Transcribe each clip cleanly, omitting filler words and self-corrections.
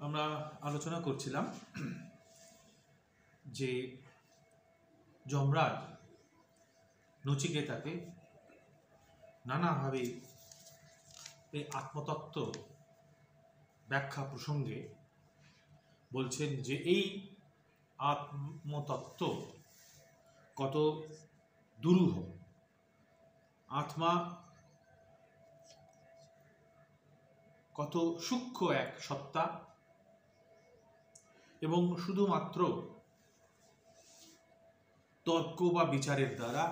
আমরা আলোচনা করছিলাম যে যমরাজ নচিকেতাকে নানাভাবে এই আত্মতত্ত্ব ব্যাখ্যা প্রসঙ্গে বলছেন যে এই আত্মতত্ত্ব কত দুরূহ, আত্মা কত সূক্ষ্ম এক সত্তা এবং শুধুমাত্র তর্ক বা বিচারের দ্বারা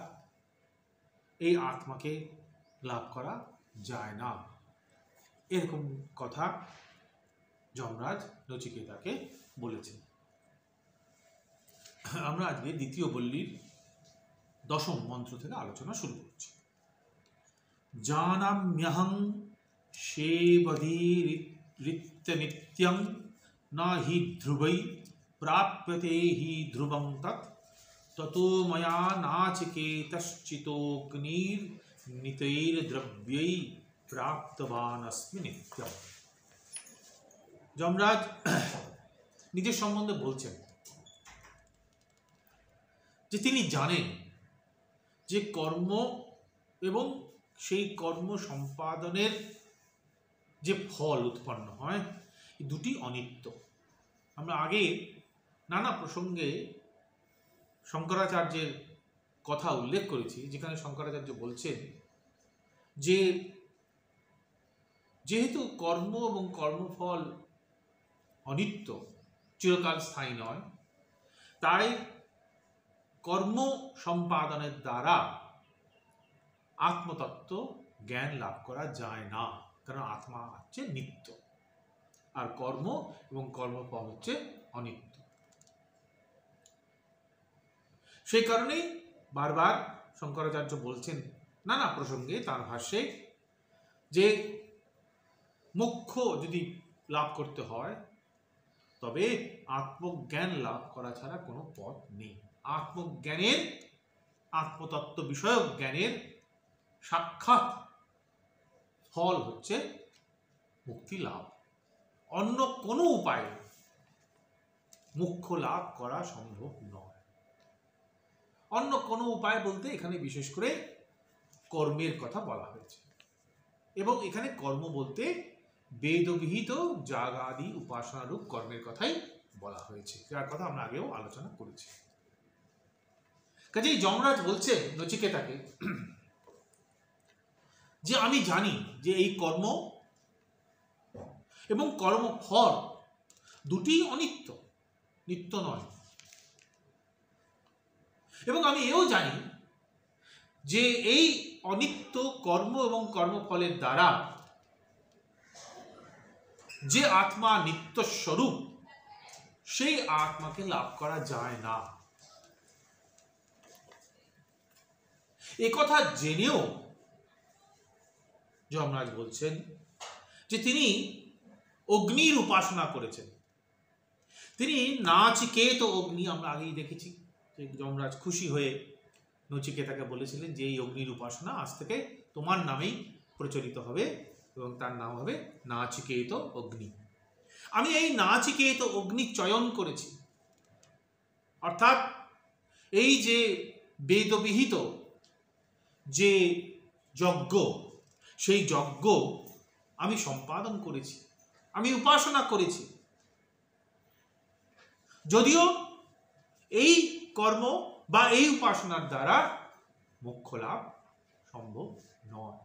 এই আত্মাকে লাভ করা যায় না, এরকম কথা যমরাজ নচিকেতাকে বলেছেন। আমরা আজকে দ্বিতীয় বল্লীর দশম মন্ত্র থেকে আলোচনা শুরু করছি। জানাম্যহং সেবধীরিত্য নিত্যং না হি ধ্রুবৈ প্রাপ্যতে হি ধ্রুবং তৎ ততো ময়া নাচিকেতশ্চিতোগ্নির নিতৈর্দ্রব্যৈ প্রাপ্তবানস্মি নিত্যম। যমরাজ নিজের সম্বন্ধে বলছেন যে তিনি জানেন যে কর্ম এবং সেই কর্ম সম্পাদনের যে ফল উৎপন্ন হয় এই দুটি অনিত্য। আমরা আগে নানা প্রসঙ্গে শঙ্করাচার্যের কথা উল্লেখ করেছি, যেখানে শঙ্করাচার্য বলছেন যে যেহেতু কর্ম এবং কর্মফল অনিত্য, চিরকাল স্থায়ী নয়, তাই কর্ম সম্পাদনের দ্বারা আত্মতত্ত্ব জ্ঞান লাভ করা যায় না, কারণ আত্মা হচ্ছে নিত্য আর কর্ম এবং কর্মফল হচ্ছে অনিত্য। সেই কারণেই বারবার শঙ্করাচার্য বলছেন নানা প্রসঙ্গে তার ভাষ্যে যে মোক্ষ যদি লাভ করতে হয় তবে আত্মজ্ঞান লাভ করা ছাড়া কোনো পথ নেই। আত্মজ্ঞানের, আত্মতত্ত্ব বিষয়ক জ্ঞানের সাক্ষাৎ ফল হচ্ছে মুক্তি লাভ। অন্য কোনো উপায়ে মোক্ষ লাভ করা সম্ভব নয়। অন্য কোনো উপায় বলতে এখানে বিশেষ করে কর্মের কথা বলা হয়েছে, এবং এখানে কর্ম বলতে বেদবিহিত যাগাদি উপাসনারূপ কর্মের কথাই বলা হয়েছে, যার কথা আমরা আগেও আলোচনা করেছি। কাজেই যমরাজ বলছে নচিকেতাকে যে আমি জানি যে এই কর্ম এবং কর্মফল দুটি অনিত্য, নিত্য নয়, এবং আমি এও জানি যে এই অনিত্য কর্ম এবং কর্মফলের দ্বারা যে আত্মা নিত্য স্বরূপ সেই আত্মাকে লাভ করা যায় না। একথা জেনেও যমরাজ বলছেন যে তিনি অগ্নির উপাসনা করেছেন। তিনি নাচিকেত অগ্নি, আমরা আগেই দেখেছি যে যমরাজ খুশি হয়ে নচিকেতাকে বলেছিলেন যে এই অগ্নির উপাসনা আজ থেকে তোমার নামেই প্রচলিত হবে এবং তার নাম হবে নাচিকেত অগ্নি। আমি এই নাচিকেত অগ্নি চয়ন করেছি, অর্থাৎ এই যে বেদবিহিত যে যজ্ঞ, সেই যজ্ঞ আমি সম্পাদন করেছি, আমি উপাসনা করেছি। যদিও এই কর্ম বা এই উপাসনার দ্বারা মোক্ষ লাভ সম্ভব নয়,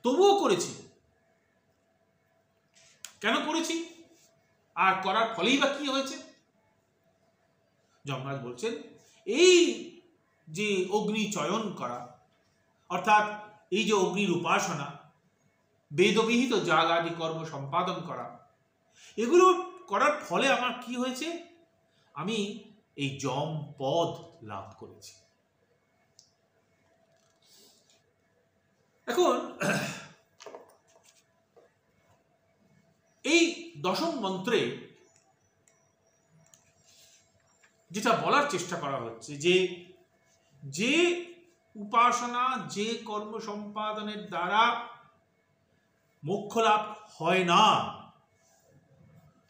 তবুও করেছি। কেন করেছি আর করার ফলেই বা কি হয়েছে? যমরাজ বলছেন এই যে অগ্নি চয়ন করা, অর্থাৎ এই যে অগ্নির উপাসনা, বেদবিহিত যাগ আদি কর্ম সম্পাদন করা, এগুলো করার ফলে আমার কি হয়েছে? আমি এই যম পদ লাভ করেছি। এখন এই দশম মন্ত্রে যেটা বলার চেষ্টা করা হচ্ছে যে যে উপাসনা, যে কর্ম সম্পাদনের দ্বারা মোক্ষ লাভ হয় না,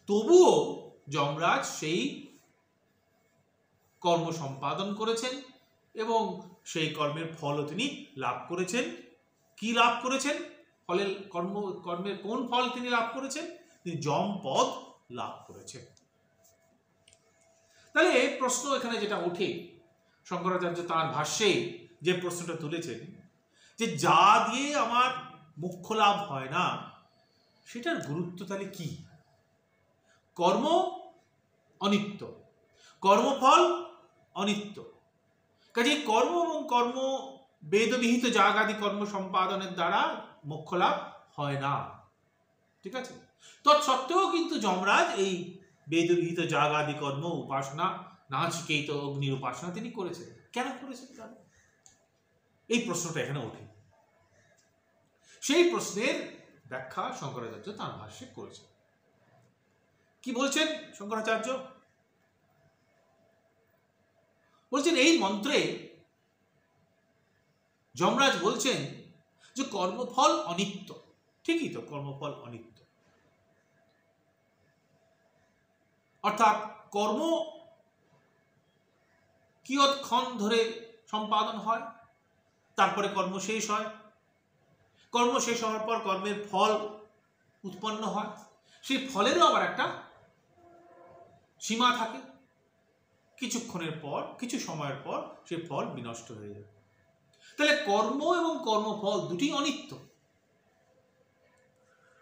তবুও যমরাজ সেই কর্ম সম্পাদন করেছেন এবং সেই কর্মের ফলও তিনি লাভ করেছেন। কি লাভ করেছেন? ফলের কর্মের কোন ফল তিনি লাভ করেছেন? তিনি যম পদ লাভ করেছেন। তাহলে প্রশ্ন এখানে যেটা ওঠে, শঙ্করাচার্য তাঁর ভাষ্যে যে প্রশ্নটা তুলেছেন, যে যা দিয়ে আমার মোক্ষ লাভ হয় না সেটার গুরুত্ব তাহলে কি? কর্ম অনিত্য, কর্মফল অনিত্য, কাজে কর্ম এবং কর্ম বেদবিহিত যাগাদি কর্ম সম্পাদনের দ্বারা মোক্ষ লাভ হয় না। ঠিক আছে, তৎসত্ত্বেও কিন্তু যমরাজ এই বেদবিহিত যাগাদি কর্ম উপাসনা, নাচিকেত অগ্নির উপাসনা তিনি করেছেন। কেন করেছেন? এই প্রশ্নটা এখানে ওঠে। সেই প্রশ্নের ব্যাখ্যা শঙ্করাচার্য তাঁর ভাষ্যে করেছেন। কি বলছেন শঙ্করাচার্য? বলছেন এই মন্ত্রে যমরাজ বলছেন যে কর্মফল অনিত্য। ঠিকই তো, কর্মফল অনিত্য, অর্থাৎ কর্ম কিয়ৎক্ষণ ধরে সম্পাদন হয়, তারপরে কর্ম শেষ হয়, কর্ম শেষ হওয়ার পর কর্মের ফল উৎপন্ন হয়, সেই ফলেরও আবার একটা সীমা থাকে, কিছুক্ষণের পর, কিছু সময়ের পর সেই ফল বিনষ্ট হয়ে যায়। তাহলে কর্ম এবং কর্মফল দুটি অনিত্য।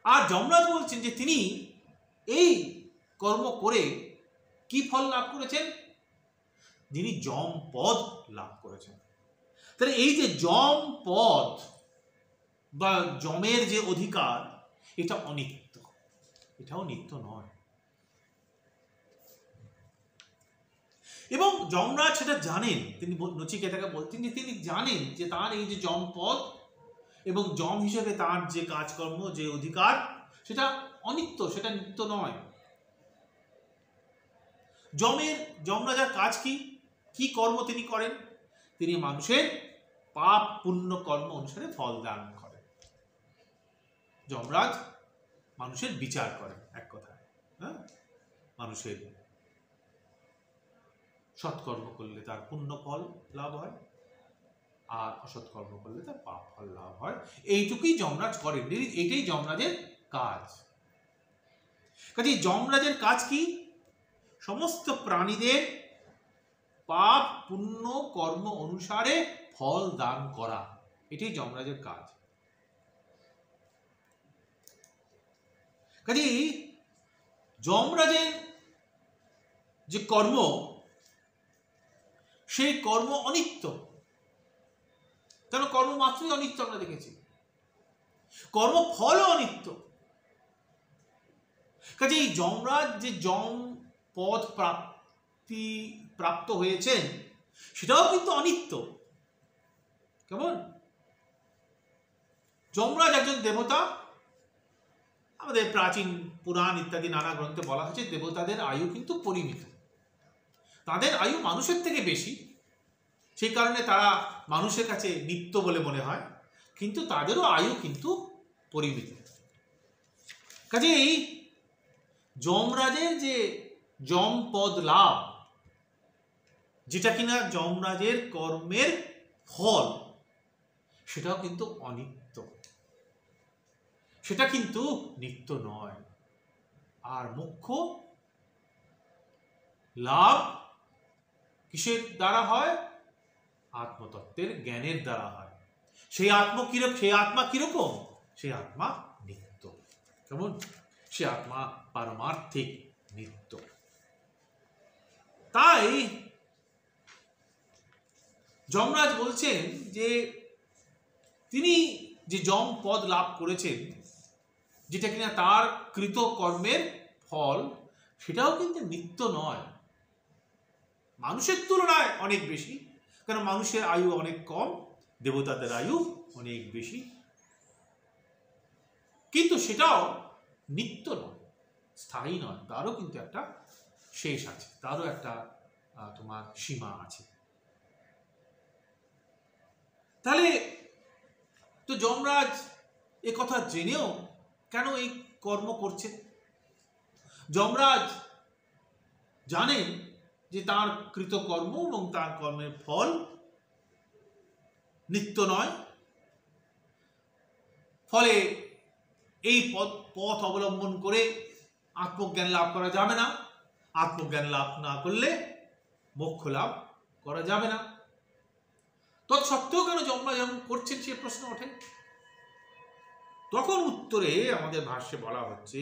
আর যমরাজ বলছেন যে তিনি এই কর্ম করে কি ফল লাভ করেছেন? যিনি যম পদ লাভ করেছেন। তাহলে এই যে যম পদ বা যমের যে অধিকার, এটা অনিত্য, এটাও নিত্য নয়। এবং যমরাজ সেটা জানেন। তিনি নচিকেতাকে বলতেন যে তিনি জানেন যে তার এই যে যম পদ এবং যম হিসেবে তার যে কাজকর্ম, যে অধিকার, সেটা অনিত্য, সেটা নিত্য নয়। যমরাজার কাজ কি? কি কর্ম তিনি করেন? তিনি মানুষের পাপ পুণ্য কর্ম অনুসারে ফল দান করেন। যমরাজ মানুষের বিচার করেন, এক কথায়। হ্যাঁ, মানুষের সৎকর্ম করলে তার পুণ্য ফল লাভ হয়, আর অসৎকর্ম করলে তার পাপ ফল লাভ হয়। এইটুকুই যমরাজ করেন, এইটাই যমরাজের কাজ। কাজে যমরাজের কাজ কি? সমস্ত প্রাণীদের পাপ পুণ্য কর্ম অনুসারে ফল দান করা, এটাই যমরাজের কাজ। কাজে যমরাজের যে কর্ম, সেই কর্ম অনিত্য। কেন? কর্ম মাত্রই অনিত্য, আমরা দেখেছি। কর্মফলও অনিত্য। কাজে এই যমরাজ যে যম পদ প্রাপ্ত হয়েছেন, সেটাও কিন্তু অনিত্য। কেমন? যমরাজ একজন দেবতা। আমাদের প্রাচীন পুরাণ ইত্যাদি নানা গ্রন্থে বলা হয়েছে দেবতাদের আয়ু কিন্তু পরিমিত, তাদের আয়ু মানুষের থেকে বেশি, সেই কারণে তারা মানুষের কাছে নিত্য বলে মনে হয়, কিন্তু তাদেরও আয়ু কিন্তু পরিমিত। কাজেই যমরাজের যে যম পদ লাভ, যেটা কিনা যমরাজের কর্মের ফল, সেটাও কিন্তু অনিত্য, সেটা কিন্তু নিত্য নয়। আর মোক্ষ লাভ কিসের দ্বারা হয়? আত্মতত্ত্বের জ্ঞানের দ্বারা হয়। সেই আত্মা কিরকম? সেই আত্মা নিত্য। কেমন? সে আত্মা পারমার্থিক নিত্য। তাই যমরাজ বলছেন যে তিনি যে যম পদ লাভ করেছেন, যেটা কিনা তার কৃত কর্মের ফল, সেটাও কিন্তু নিত্য নয়, মানুষের তুলনায় অনেক বেশি। কারণ মানুষের আয়ু অনেক কম, দেবতাদের আয়ু অনেক বেশি, কিন্তু সেটাও নিত্য নয়, স্থায়ী নয়, তারও কিন্তু একটা শেষ আছে, তারও একটা তোমার সীমা আছে। তাহলে তো যমরাজ এ কথা জেনেও কেন এই কর্ম করছেন? যমরাজ জানেন যে তার কৃতকর্ম এবং তার কর্মের ফল নিত্য নয়, ফলে এই পথ অবলম্বন করে আত্মজ্ঞান লাভ করা যাবে না। আত্মজ্ঞান লাভ না করলে মোক্ষ লাভ করা যাবে না। তৎসত্ত্বেও কেন যমরাজ এমন করছেন সে প্রশ্ন ওঠে। তখন উত্তরে আমাদের ভাষ্যে বলা হচ্ছে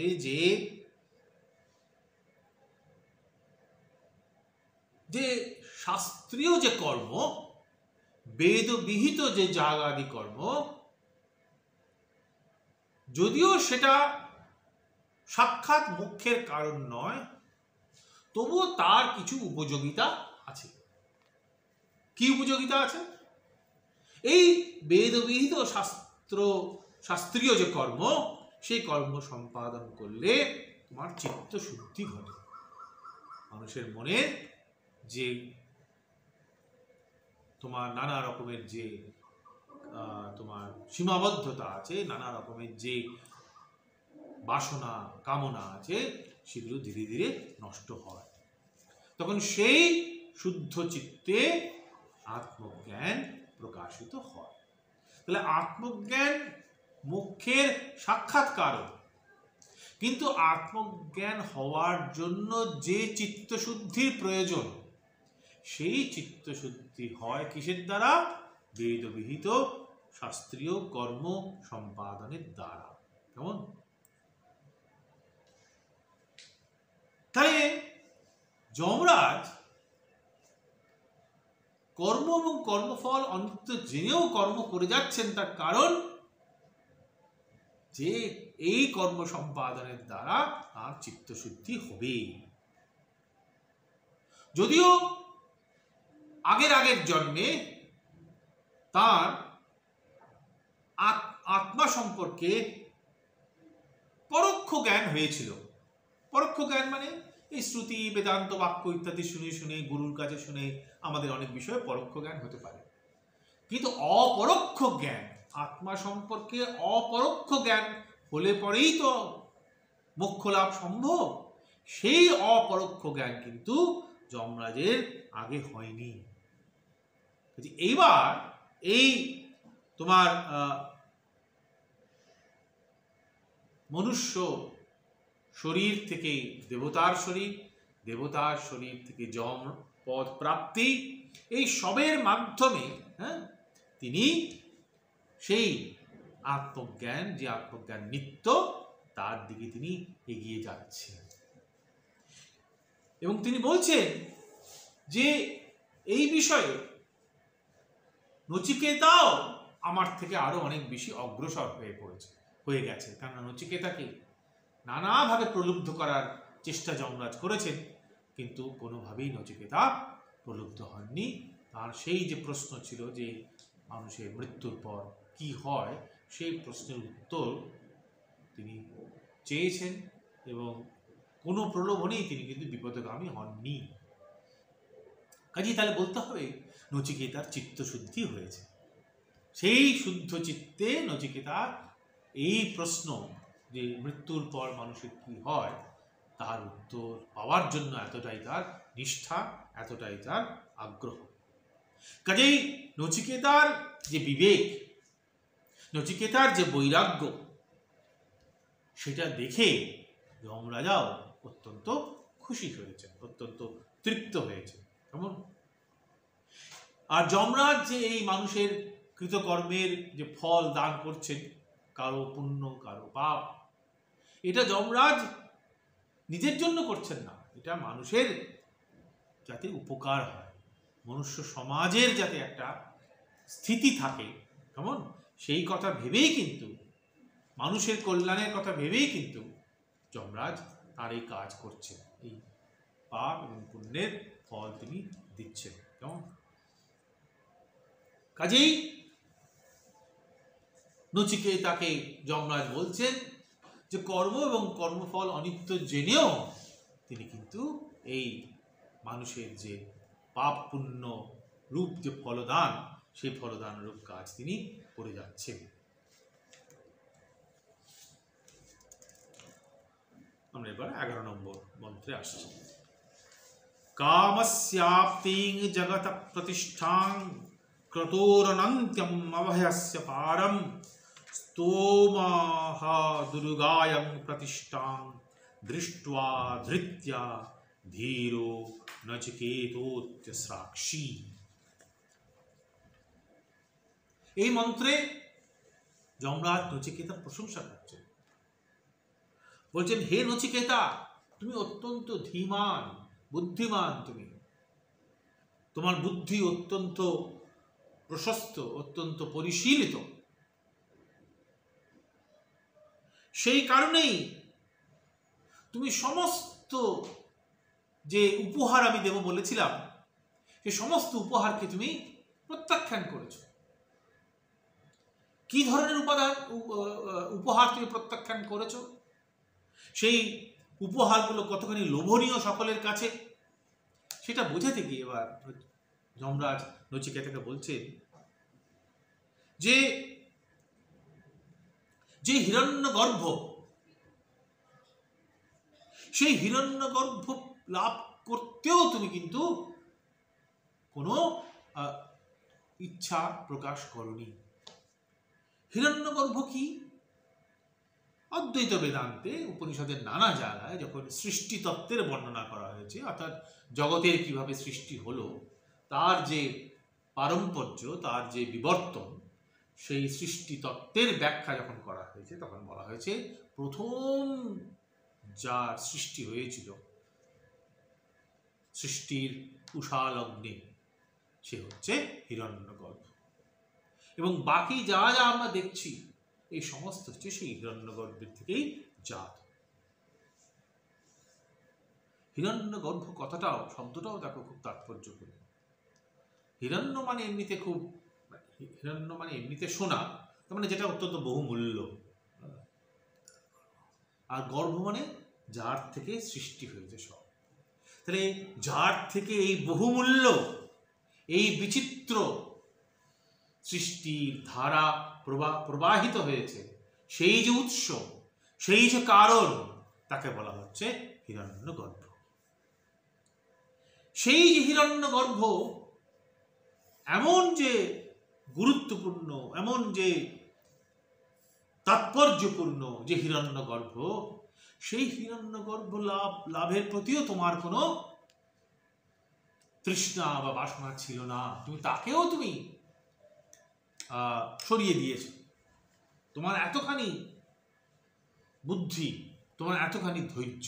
যে শাস্ত্রীয় যে কর্ম, বেদবিহিত যে যাগাদি কর্ম, যদিও সেটা সাক্ষাৎ মোক্ষের কারণ নয়, তবুও তার কিছু উপযোগিতা আছে। কি উপযোগিতা আছে? এই বেদবিহিত শাস্ত্রীয় যে কর্ম, সেই কর্ম সম্পাদন করলে তোমার চিত্ত শুদ্ধি ঘটে। মানুষের মনে যে তোমার নানা রকমের যে তোমার সীমাবদ্ধতা আছে, নানা রকমের যে বাসনা কামনা আছে, সেগুলো ধীরে ধীরে নষ্ট হয়। তখন সেই শুদ্ধ চিত্তে আত্মজ্ঞান প্রকাশিত হয়। তাহলে আত্মজ্ঞান মোক্ষের সাক্ষাৎ কারণ, কিন্তু আত্মজ্ঞান হওয়ার জন্য যে চিত্তশুদ্ধির প্রয়োজন, সেই চিত্তশুদ্ধি হয় কিসের দ্বারা? বেদবিহিত শাস্ত্রীয় কর্ম সম্পাদনের দ্বারা। কেমন? তাই যমরাজ কর্ম এবং কর্মফল অনিত্য জেনেও কর্ম করে যাচ্ছেন, তার কারণ যে এই কর্ম সম্পাদনের দ্বারা তার চিত্তশুদ্ধি হবে। যদিও আগের জন্মে তার আত্মা সম্পর্কে পরোক্ষ জ্ঞান হয়েছিল। পরোক্ষ জ্ঞান মানে এই শ্রুতি বেদান্ত বাক্য ইত্যাদি শুনে শুনে, গুরুর কাছে শুনে আমাদের অনেক বিষয়ে পরোক্ষ জ্ঞান হতে পারে। কিন্তু অপরোক্ষ জ্ঞান, আত্মা সম্পর্কে অপরোক্ষ জ্ঞান হলে পরেই তো মোক্ষ লাভ সম্ভব। সেই অপরোক্ষ জ্ঞান কিন্তু যমরাজের আগে হয়নি। এইবার এই তোমার মনুষ্য শরীর থেকে দেবতার শরীর, দেবতার শরীর থেকে যম পদ প্রাপ্তি, এই সবের মাধ্যমে তিনি সেই আত্মজ্ঞান, যে আত্মজ্ঞান নিত্য, তার দিকে তিনি এগিয়ে যাচ্ছেন। এবং তিনি বলছেন যে এই বিষয়ে নচিকেতাও আমার থেকে আরো অনেক বেশি অগ্রসর হয়ে গেছে। কারণ নচিকেতাকে নানাভাবে প্রলুব্ধ করার চেষ্টা যমরাজ করেছেন, কিন্তু কোনোভাবেই নচিকেতা প্রলুব্ধ হননি। তার সেই যে প্রশ্ন ছিল যে মানুষের মৃত্যুর পর কি হয়, সেই প্রশ্নের উত্তর তিনি চেয়েছেন এবং কোনো প্রলোভনেই তিনি কিন্তু বিপদগামী হননি। কাজেই তাহলে বলতে হবে নচিকেতার চিত্তশুদ্ধি হয়েছে। সেই শুদ্ধ চিত্তে নচিকেতার এই প্রশ্ন যে মৃত্যুর পর মানুষের কি হয়, তার উত্তর পাওয়ার জন্য এতটাই তার নিষ্ঠা, এতটাই তার আগ্রহ। কাজেই নচিকেতার যে বিবেক, নচিকেতার যে বৈরাগ্য, সেটা দেখে যমরাজাও অত্যন্ত খুশি হয়েছেন, অত্যন্ত তৃপ্ত হয়েছেন। কেমন? আর যমরাজ যে এই মানুষের কৃতকর্মের যে ফল দান করছেন, কারো পুণ্য কারো পাপ, এটা যমরাজ নিজের জন্য করছেন না, এটা মানুষের যাতে উপকার হয়, মনুষ্য সমাজের যাতে একটা স্থিতি থাকে, কেমন, সেই কথা ভেবেই কিন্তু, মানুষের কল্যাণের কথা ভেবেই কিন্তু যমরাজ তার এই কাজ করছেন। এই পাপ এবং পুণ্যের ফল তিনি দিচ্ছেন। কেমন? কাজেই নচিকেতাকে যমরাজ বলছেন যে কর্ম এবং কর্মফল অনিত্য জেনেও তিনি কিন্তু এই মানুষের যে পাপ পুণ্য রূপ যে ফলদান, সেই ফলদান রূপ কাজ তিনি করে যাচ্ছেন। আমরা এবার 11 নম্বর মন্ত্রে আসছি। কামস্যাপ্তিং জগত প্রতিষ্ঠাং ক্রতোরনন্ত্যম অভয়স্য পারম স্তোমাহ দুর্গায়ং প্রতিষ্ঠাং দৃष्ट्वा ধৃত্যা ধীরো নচিকেতোত্য সাক্ষী। এই মন্ত্রে যমরাজ নচিকেতার প্রশংসা করছেন, বলছেন হে নচিকেতা, তুমি অত্যন্ত ধীমান, বুদ্ধিমান, তোমার বুদ্ধি অত্যন্ত প্রশস্ত, অত্যন্ত পরিশীলিত। সেই কারণেই তুমি সমস্ত যে উপহার আমি দেব বলেছিলাম, সেই সমস্ত উপহারকে তুমি প্রত্যাখ্যান করেছো। কি ধরনের উপহার তুমি প্রত্যাখ্যান করেছো? সেই উপহারগুলো কতখানি লোভনীয় সকলের কাছে, সেটা বোঝাতে গিয়ে এবার যমরাজ নচিকেতাকে বলছেন যে যে হিরণ্যগর্ভ, সেই হিরণ্যগর্ভ লাভ করতেও তুমি কিন্তু কোনো ইচ্ছা প্রকাশ করনি। হিরণ্যগর্ভ কি? অদ্বৈত বেদান্তে উপনিষদের নানা জায়গায় যখন সৃষ্টি তত্ত্বের বর্ণনা করা হয়েছে, অর্থাৎ জগতের কিভাবে সৃষ্টি হলো, তার যে পারম্পর্য, তার যে বিবর্তন, সেই সৃষ্টি তত্ত্বের ব্যাখ্যা যখন করা হয়েছে, তখন বলা হয়েছে প্রথম যার সৃষ্টি হয়েছিল সৃষ্টির উষালগ্নে, সে হচ্ছে হিরণ্যগর্ভ। এবং বাকি যা যা আমরা দেখছি, এই সমস্ত হচ্ছে সেই হিরণ্যগর্ভের থেকেই জাত। হিরণ্যগর্ভ কথাটাও, শব্দটাও দেখো খুব তাৎপর্যপূর্ণ। হিরণ্য মানে এমনিতে হিরণ্য মানে এমনিতে সোনা, তার মানে যেটা অত্যন্ত বহুমূল্য। আর গর্ভ মানে যার থেকে সৃষ্টি হয়েছে সব। তাহলে যার থেকে এই বহুমূল্য, এই বিচিত্র সৃষ্টির ধারা প্রবাহিত হয়েছে, সেই যে উৎস, সেই যে কারণ, তাকে বলা হচ্ছে হিরণ্যগর্ভ। সেই যে হিরণ্যগর্ভ এমন যে গুরুত্বপূর্ণ, এমন যে তাৎপর্যপূর্ণ যে হিরণ্যগর্ভ, সেই হিরণ্যগর্ভ লাভের প্রতিও তোমার কোনো তৃষ্ণা বা বাসনা ছিল না। তাকেও তুমি সরিয়ে দিয়েছ। তোমার এতখানি বুদ্ধি, তোমার এতখানি ধৈর্য।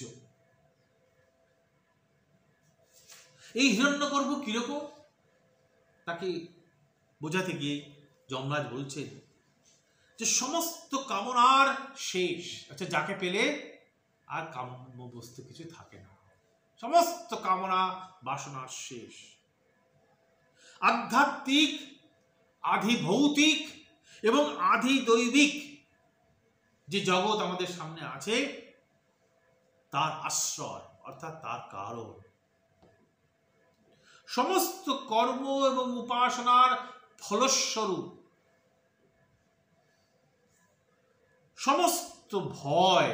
এই হিরণ্যগর্ভ কিরকম, তাকে বোঝাতে গিয়ে যমরাজ বলছেন যে সমস্ত কামনার শেষ। আচ্ছা, যাকে পেলে আর কাম্য বস্তু কিছু থাকে না, সমস্ত কামনা বাসনার শেষ। আধ্যাত্মিক, আধি ভৌতিক এবং আধি দৈবিক যে জগৎ আমাদের সামনে আছে, তার আশ্রয় অর্থাৎ তার কারণ, সমস্ত কর্ম এবং উপাসনার ফলস্বরূপ সমস্ত ভয়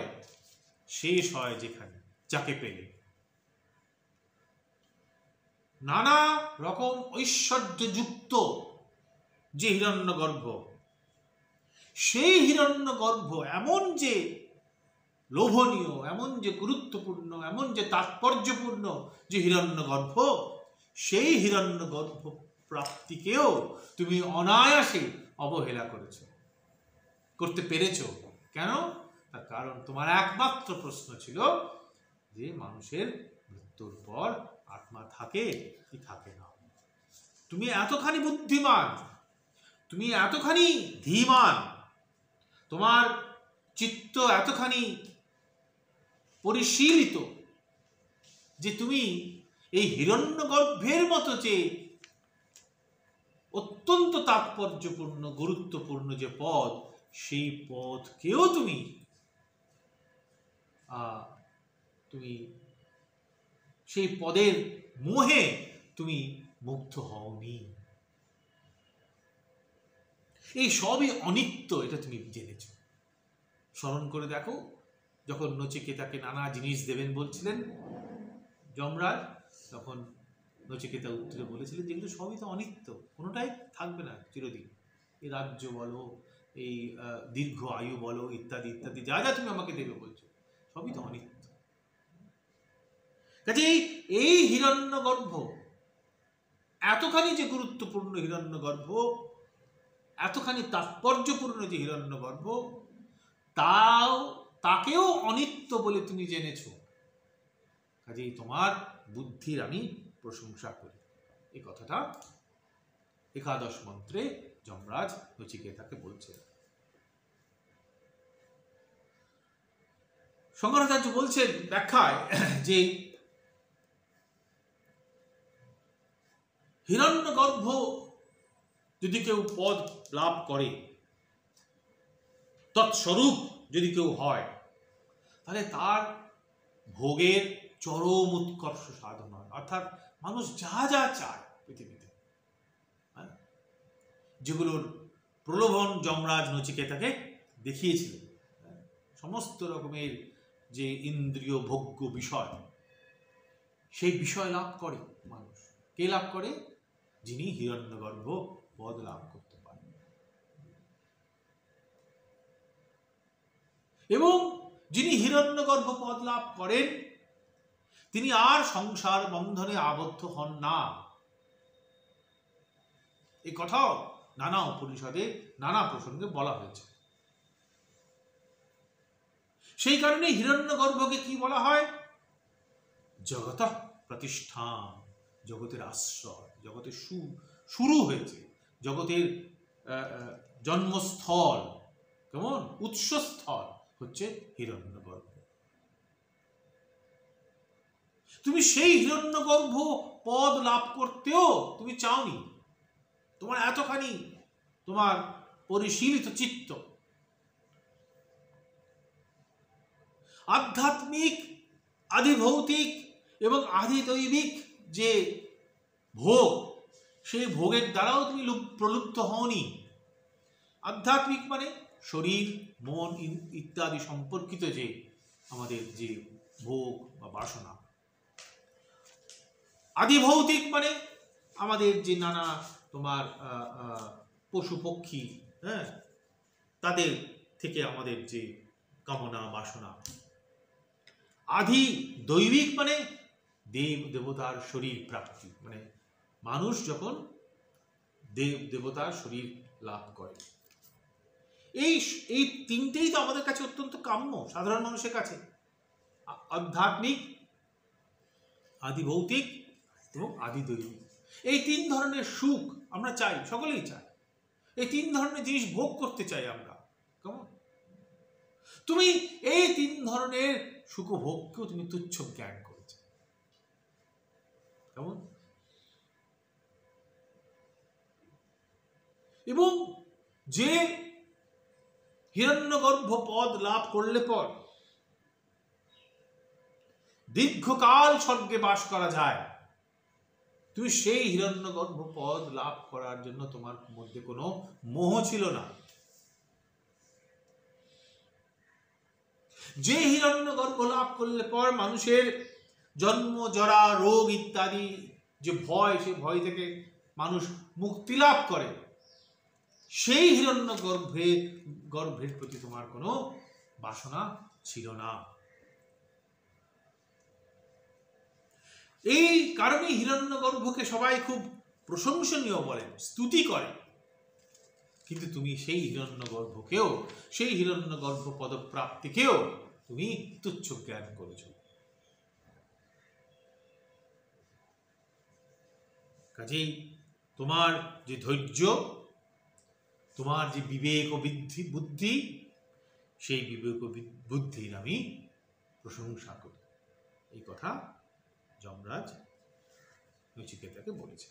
শেষ হয় যেখানে, যাকে পেলে। নানা রকম ঐশ্বর্যযুক্ত যে হিরণ্যগর্ভ, সেই হিরণ্যগর্ভ এমন যে লোভনীয়, এমন যে গুরুত্বপূর্ণ, এমন যে তাৎপর্যপূর্ণ যে হিরণ্যগর্ভ, সেই হিরণ্যগর্ভ প্রাপ্তিকেও তুমি অনায়াসে অবহেলা করতে পেরেছ। কেন? তার কারণ তোমার একমাত্র প্রশ্ন ছিল যে মানুষের মৃত্যুর পর আত্মা থাকে কি থাকে না। তুমি এতখানি বুদ্ধিমান, তুমি এতখানি ধীমান, তোমার চিত্ত এতখানি পরিশীলিত যে তুমি এই হিরণ্যগর্ভের মতো যে অত্যন্ত তাৎপর্যপূর্ণ, গুরুত্বপূর্ণ যে পদ, সেই পদকেও তুমি সেই পদের মোহে তুমি মুগ্ধ হওনি। এই সবই অনিত্য, এটা তুমি জেনেছ। স্মরণ করে দেখো, যখন নচিকেতাকে নানা জিনিস দেবেন বলছিলেন যমরাজ, তখন নচিকেতা উত্তরে বলেছিলেন যেগুলো সবই তো অনিত্য, কোনোটাই থাকবে না চিরদিন। এই রাজ্য বলো, এই দীর্ঘ আয়ু বলো, ইত্যাদি ইত্যাদি যা যা তুমি আমাকে দেবে বলছো, সবই তো অনিত্য। কাজেই এই হিরণ্যগর্ভ, এতখানি যে গুরুত্বপূর্ণ হিরণ্যগর্ভ, এতখানি তাৎপর্যপূর্ণ যে হিরণ্যগর্ভ, তাকেও অনিত্য বলে তুমি জেনেছো। কাজেই তোমার বুদ্ধির আমি প্রশংসা করি। এই কথাটা একাদশ মন্ত্রে যমরাজ নচিকেতাকে বলছে। শঙ্করাচার্য বলছেন ব্যাখ্যায় যে হিরণ্যগর্ভ যদি কেউ পদ লাভ করে, তৎস্বরূপ যদি কেউ হয়, তাহলে তার ভোগের চরম উৎকর্ষ সাধন হয়। অর্থাৎ মানুষ যা যা চায় পৃথিবীতে, যেগুলোর প্রলোভন যমরাজ নচিকেতাকে দেখিয়েছিলেন, সমস্ত রকমের যে ইন্দ্রিয় ভোগ্য বিষয়, সেই বিষয় লাভ করে মানুষ। কে লাভ করে? যিনি হিরণ্যগর্ভ পদ লাভ করতে পারেন। এবং যিনি হিরণ্যগর্ভ পদ লাভ করেন, তিনি আর সংসার বন্ধনে আবদ্ধ হন না। এই কথাও নানা উপনিষদে নানা প্রসঙ্গে বলা হয়েছে। সেই কারণে হিরণ্যগর্ভকে কি বলা হয়? জগত প্রতিষ্ঠান, জগতের আশ্রয়, জগতের শুরু হয়েছে, জগতের জন্মস্থল, কেমন উৎসস্থল হচ্ছে হিরণ্যগর্ভ। তুমি সেই হিরণ্যগর্ভ পদ লাভ করতেও তুমি চাওনি। তোমার এতখানি তোমার পরিশীলিত চিত্ত, আধ্যাত্মিক, আধিভৌতিক এবং আধিদৈবিক যে ভোগ, সেই ভোগের দ্বারাও তুমি প্রলুব্ধ হওনি। আধ্যাত্মিক মানে শরীর, মন ইত্যাদি সম্পর্কিত যে আমাদের যে ভোগ বা বাসনা। আধিভৌতিক মানে আমাদের যে নানা তোমার পশু পক্ষী, তাদের থেকে আমাদের যে কামনা বাসনা। আধি দৈবিক মানে দেব দেবতার শরীর প্রাপ্তি, মানে মানুষ যখন দেব দেবতার শরীর লাভ করে। এই তিনটেই তো আমাদের কাছে অত্যন্ত কাম্য, সাধারণ মানুষের কাছে। আধ্যাত্মিক, আধিভৌতিক এবং আধিদৈবিক, এই তিন ধরনের সুখ আমরা চাই, সকলেই চাই। এই তিন ধরনের জিনিস ভোগ করতে চাই আমরা। কেমন তুমি এই তিন ধরনের সুখ ভোগকেও তুমি তুচ্ছ জ্ঞান করেছ। কেমন? এবং যে হিরণ্যগর্ভ পদ লাভ করলে পর দীর্ঘকাল স্বর্গে বাস করা যায়, তুমি সেই হিরণ্যগর্ভ পদ লাভ করার জন্য তোমার মধ্যে কোনো মোহ ছিল না। যে হিরণ্যগর্ভ লাভ করলে পর মানুষের জন্ম, জরা, রোগ ইত্যাদি যে ভয়, সেই ভয় থেকে মানুষ মুক্তি লাভ করে, সেই হিরণ্যগর্ভের প্রতি তোমার কোনো বাসনা ছিল না। এই কারণে হিরণ্যগর্ভকে সবাই খুব প্রশংসনীয় বলেন, স্তুতি করে। কিন্তু তুমি সেই হিরণ্যগর্ভকেও, সেই হিরণ্যগর্ভ পদপ্রাপ্তিকেও তুমি তুচ্ছ জ্ঞান করেছ। কাজেই তোমার যে ধৈর্য, তোমার যে বিবেক ও বুদ্ধি, সেই বিবেক ও বুদ্ধির আমি প্রশংসা করি। এই কথা যমরাজ নচিকেতাকে বলেছে।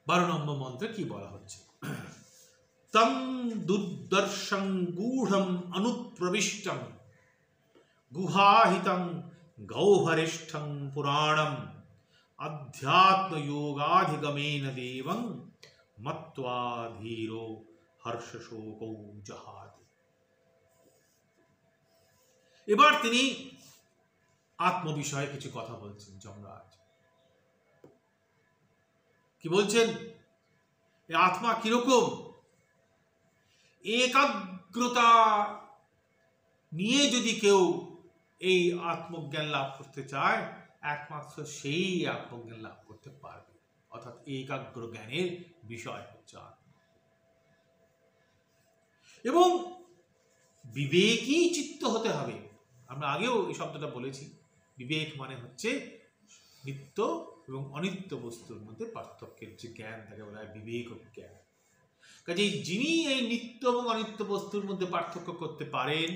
12 নম্বর মন্ত্রে কি বলা হচ্ছে? তম দুর্দর্শং গূঢ়ম অনুপ্রবিষ্টম গুহাহিতং গৌহরিষ্ঠং পুরাণম আধ্যাত্ম যোগাধিগমেন দেবং মত্বা ধীরো হর্ষশোকৌ জহাতি। এবার তিনি আত্মবিষয়ে কিছু কথা বলছেন যমরাজ। কি বলছেন? আত্মা কিরকম? একাগ্রতা নিয়ে যদি কেউ এই আত্মজ্ঞান লাভ করতে চায়, একমাত্র সেই আত্মজ্ঞান লাভ করতে পারবে। অর্থাৎ একাগ্র জ্ঞানের বিষয় হচ্ছে আত্মা। এবং বিবেকী চিত্ত হতে হবে। আমরা আগেও এই শব্দটা বলেছি, বিবেক মানে হচ্ছে নিত্য এবং অনিত্য বস্তুর মধ্যে পার্থক্যের যে জ্ঞান, তাকে বলা হয় বিবেক জ্ঞান। কাজেই যিনি এই নিত্য এবং অনিত্য বস্তুর মধ্যে পার্থক্য করতে পারেন,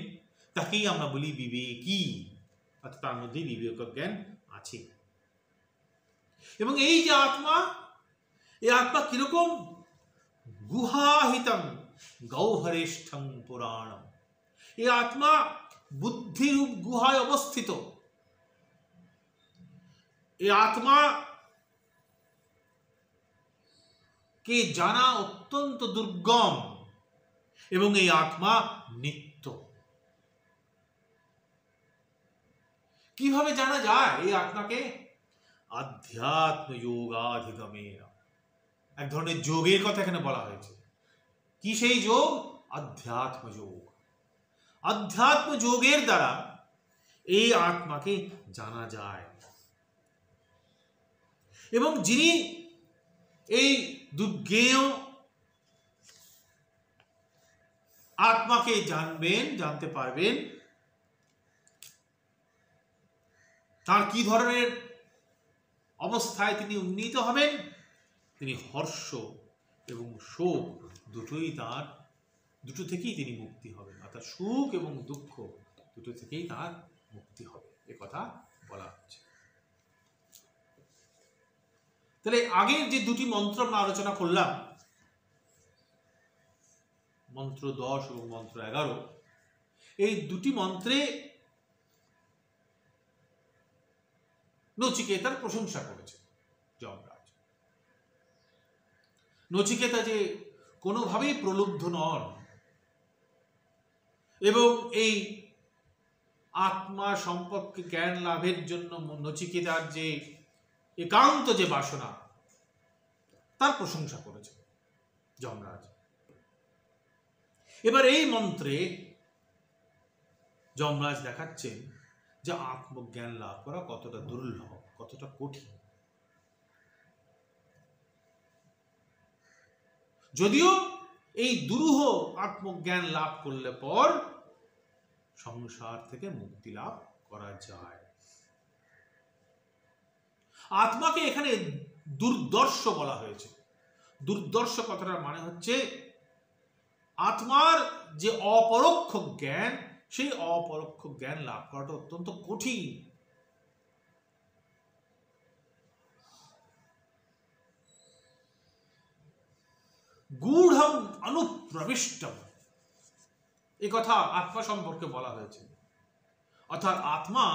তাকেই আমরা বলি বিবেকী, অর্থাৎ তার মধ্যে বিবেক জ্ঞান আছে। এবং এই যে আত্মা, এই আত্মা কিরকম? গুহাহিতং গৌহরেষ্ঠং পুরাণম। এই আত্মা বুদ্ধিরূপ গুহায় অবস্থিত। এই আত্মা কে জানা অত্যন্ত দুর্গম, এবং এই আত্মা নিত্য। কিভাবে জানা যায় এই আত্মাকে? আধ্যাত্ম যোগাধিগমেন। এক ধরনের যোগের কথা এখানে বলা হয়েছে। কি সেই যোগ? আধ্যাত্ম যোগ। আধ্যাত্ম যোগের দ্বারা এই আত্মাকে জানা যায়। এবং যিনি এই দুর্জ্ঞেয় আত্মাকে জানবেন, জানতে পারবেন, তার কি ধরনের অবস্থায় তিনি উন্নীত হবেন? তিনি হর্ষ এবং শোক দুটো থেকেই তিনি মুক্তি হবেন। অর্থাৎ সুখ এবং দুঃখ দুটো থেকেই তার মুক্তি হবে, এ কথা বলা হচ্ছে। তাহলে আগের যে দুটি মন্ত্র আমরা আলোচনা করলাম, মন্ত্র 10 এবং মন্ত্র 11, এই দুটি মন্ত্রে নচিকেতার প্রশংসা করেছে যমরাজ। নচিকেতা যে কোনোভাবেই প্রলুব্ধ নন, এবং এই আত্মা সম্পর্কে জ্ঞান লাভের জন্য নচিকেতার যে একান্ত যে বাসনা, তার প্রশংসা করেছে যমরাজ। এবার এই মন্ত্রে যমরাজ দেখাচ্ছেন যে আত্মজ্ঞান লাভ করা কতটা দুর্লভ, কতটা কঠিন। যদিও এই দুরূহ আত্মজ্ঞান লাভ করলে পর সংসার থেকে মুক্তি লাভ করা যায়। আত্মাকে এখানে দুর্দর্শ বলা হয়েছে। দুর্দর্শ কথাটার মানে হচ্ছে আত্মার যে অপরোক্ষ জ্ঞান, সেই অপরোক্ষ জ্ঞান লাভ করাটা অত্যন্ত কঠিন। গূঢ়ম অনুপ্রবিষ্টম, এ কথা আত্মা সম্পর্কে বলা হয়েছে। অর্থাৎ আত্মা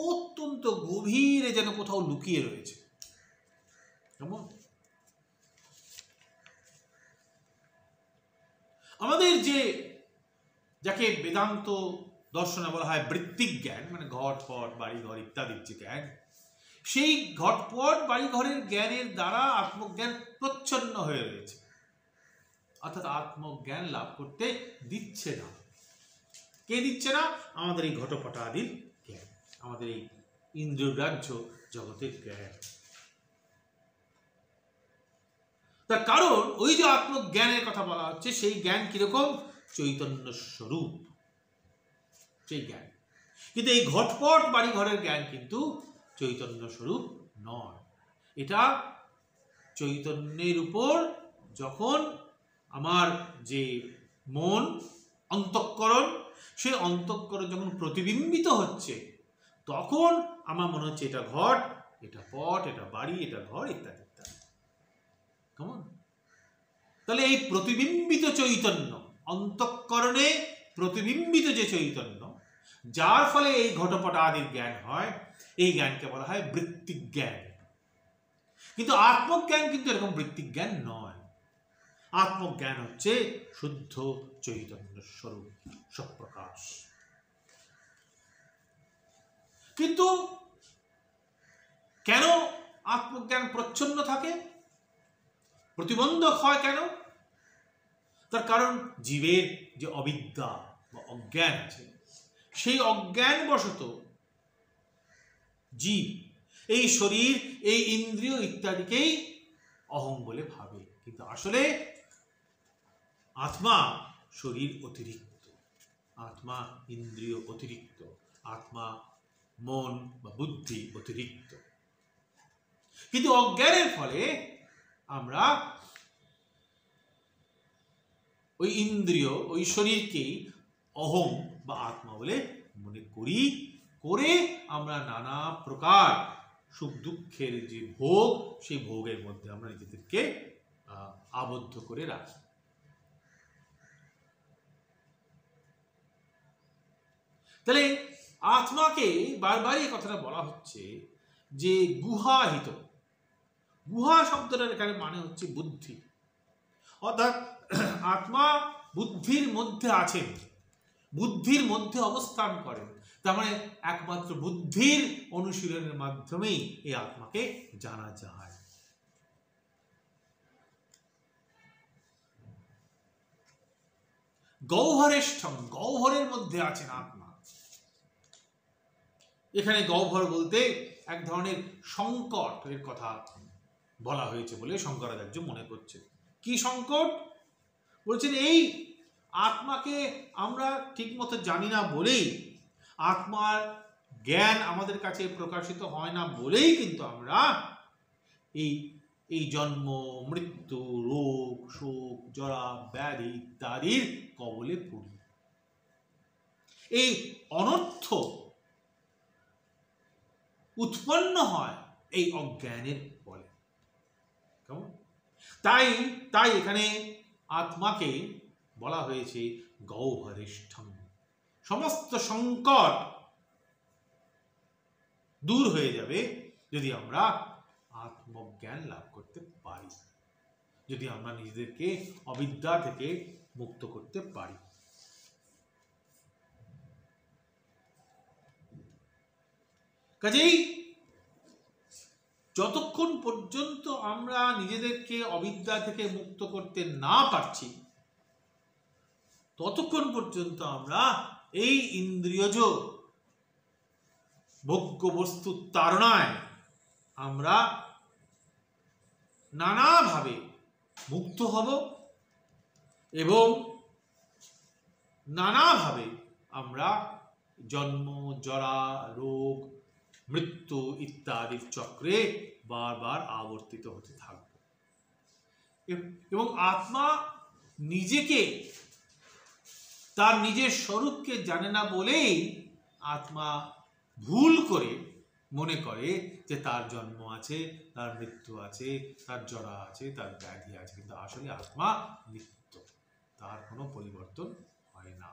অত্যন্ত গভীরে যেন কোথাও লুকিয়ে রয়েছে। কেমন? আমাদের যাকে বেদান্ত দর্শনে বলা হয় বৃত্তিক জ্ঞান, মানে ঘটপট বাড়িঘর ইত্যাদির যে জ্ঞান, সেই ঘটপট বাড়িঘরের জ্ঞানের দ্বারা আত্মজ্ঞান প্রচ্ছন্ন হয়ে রয়েছে। অর্থাৎ আত্মজ্ঞান লাভ করতে দিচ্ছে না। কে দিচ্ছে না? আমাদের এই ঘটপট আদির জ্ঞান, আমাদের এই ইন্দ্রিয়গ্রাহ্য জগতের জ্ঞান। তার কারণ ওই যে আত্মজ্ঞানের কথা বলা হচ্ছে, সেই জ্ঞান কিরকম? চৈতন্য স্বরূপ সেই জ্ঞান। কিন্তু এই ঘটপট বাড়িঘরের জ্ঞান কিন্তু চৈতন্য স্বরূপ নয়। এটা চৈতন্যের উপর যখন আমার যে মন, অন্তঃকরণ, সেই অন্তঃকরণ যখন প্রতিবিম্বিত হচ্ছে, তখন আমার মনে হচ্ছে এটা ঘট, এটা পট, এটা বাড়ি, এটা ঘর ইত্যাদি ইত্যাদি। কেমন? তাহলে এই প্রতিবিম্বিত চৈতন্য, অন্তঃকরণে প্রতিবিম্বিত যে চৈতন্য, যার ফলে এই ঘটপট আদির জ্ঞান হয়, এই জ্ঞানকে বলা হয় বৃত্তিক জ্ঞান। কিন্তু আত্মজ্ঞান কিন্তু এরকম বৃত্তিক জ্ঞান নয়। আত্মজ্ঞান হচ্ছে শুদ্ধ চৈতন্য স্বরূপ, স্বপ্রকাশ। কিন্তু কেন আত্মজ্ঞান প্রচ্ছন্ন থাকে, প্রতিবন্ধক হয় কেন? তার কারণ জীবের যে অবিদ্যা বা অজ্ঞান আছে, সেই অজ্ঞান বশত জীব এই শরীর, এই ইন্দ্রিয় ইত্যাদিকেই অহং বলে ভাবে। কিন্তু আসলে আত্মা শরীর অতিরিক্ত, আত্মা ইন্দ্রিয় অতিরিক্ত, আত্মা মন বা বুদ্ধি অতিরিক্ত। কিন্তু অজ্ঞানের ফলে আমরা ওই ইন্দ্রিয়, ওই শরীরকেই অহং বা আত্মা বলে মনে করি, করে আমরা নানা প্রকার সুখ দুঃখের যে ভোগ, সেই ভোগের মধ্যে আমরা নিজেদেরকে আবদ্ধ করে রাখি। তাহলে আত্মাকে বারবারই এই কথাটা বলা হচ্ছে যে গুহাহিত। গুহা শব্দটার এখানে মানে হচ্ছে বুদ্ধি, অর্থাৎ আত্মা বুদ্ধির মধ্যে আছেন, বুদ্ধির মধ্যে অবস্থান করেন। তার মানে একমাত্র বুদ্ধির অনুশীলনের মাধ্যমেই এই আত্মাকে জানা যায়। গহ্বরেষ্ঠম, গহ্বরের মধ্যে আছেন আত্মা। এখানে গহ্বর বলতে এক ধরনের সংকটের কথা বলা হয়েছে বলে শঙ্করাচার্য মনে করছে। কি সংকট? বলছেন এই আত্মাকে আমরা ঠিক মতো জানি না বলেই, আত্মার জ্ঞান আমাদের কাছে প্রকাশিত হয় না বলেই কিন্তু আমরা এই জন্ম, মৃত্যু, রোগ, শোক, জরা, ব্যাধি ইত্যাদির কবলে পড়ি। এই অনর্থ উৎপন্ন হয় এই অজ্ঞানের ফলে। তাই এখানে আত্মাকে বলা হয়েছে গহ্বরেষ্ঠম। সমস্ত সংকট দূর হয়ে যাবে যদি আমরা আত্মজ্ঞান লাভ করতে পারি, যদি আমরা নিজেদেরকে অবিদ্যা থেকে মুক্ত করতে পারি। কাজেই যতক্ষণ পর্যন্ত আমরা নিজেদেরকে অবিদ্যা থেকে মুক্ত করতে না পারছি, ততক্ষণ পর্যন্ত আমরা এই ইন্দ্রিয়জ ভোগ্য বস্তু তাড়নায় আমরা নানাভাবে মুক্ত হব এবং নানাভাবে আমরা জন্ম, জরা, রোগ, মৃত্যু ইত্যাদির চক্রে বারবার আবর্তিত হতে থাকব। এবং আত্মা নিজেকে, তার নিজের স্বরূপকে জানে না বলেই আত্মা ভুল করে মনে করে যে তার জন্ম আছে, তার মৃত্যু আছে, তার জরা আছে, তার ব্যাধি আছে। কিন্তু আসলে আত্মা নিত্য, তার কোনো পরিবর্তন হয় না।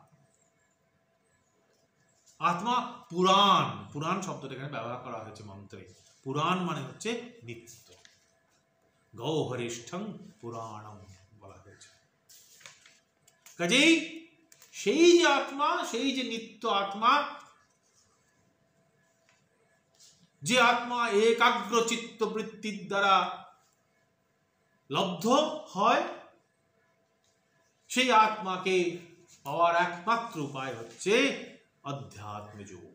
আত্মা পুরাণ, পুরাণ শব্দটা এখানে ব্যবহার করা হয়েছে মন্ত্রে। পুরাণ মানে হচ্ছে নিত্য। গহ্বরেষ্ঠং পুরাণম বলা হয়েছে। কাজেই সেই যে আত্মা, সেই যে নিত্য আত্মা, যে আত্মা একাগ্র চিত্ত বৃত্তির দ্বারা লব্ধ হয়, সেই আত্মাকে পাওয়ার একমাত্র উপায় হচ্ছে অধ্যাত্ম যোগ।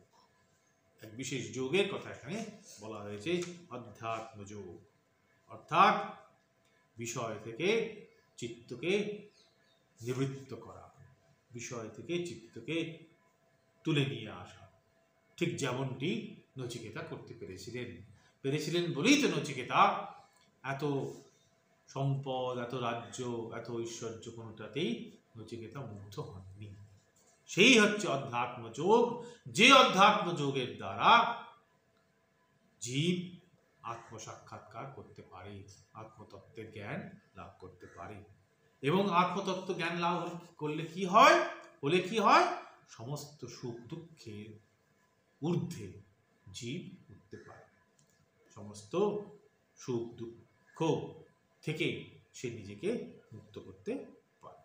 এক বিশেষ যোগের কথা এখানে বলা হয়েছে, অধ্যাত্ম যোগ, অর্থাৎ বিষয় থেকে চিত্তকে নিবৃত্ত করা, বিষয় থেকে চিত্তকে তুলে নিয়ে আসা। ঠিক যেমনটি নচিকেতা করতে পেরেছিলেন বলেই তো নচিকেতা এত সম্পদ, এত রাজ্য, এত ঐশ্বর্য কোনোটাতেই নচিকেতা মুগ্ধ হননি। সেই হচ্ছে অধ্যাত্ম যোগ, যে অধ্যাত্ম যোগের দ্বারা জীব আত্মসাক্ষাৎকার করতে পারে, আত্মতত্ত্বের জ্ঞান লাভ করতে পারে। এবং আত্মতত্ত্ব জ্ঞান লাভ করলে কি হয়? সমস্ত সুখ দুঃখের ঊর্ধ্বে জীব উঠতে পারে, সমস্ত সুখ দুঃখ থেকে সে নিজেকে মুক্ত করতে পারে।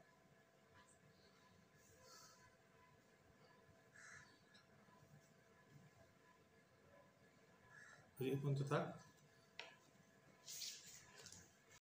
এই পর্যন্ত থাক।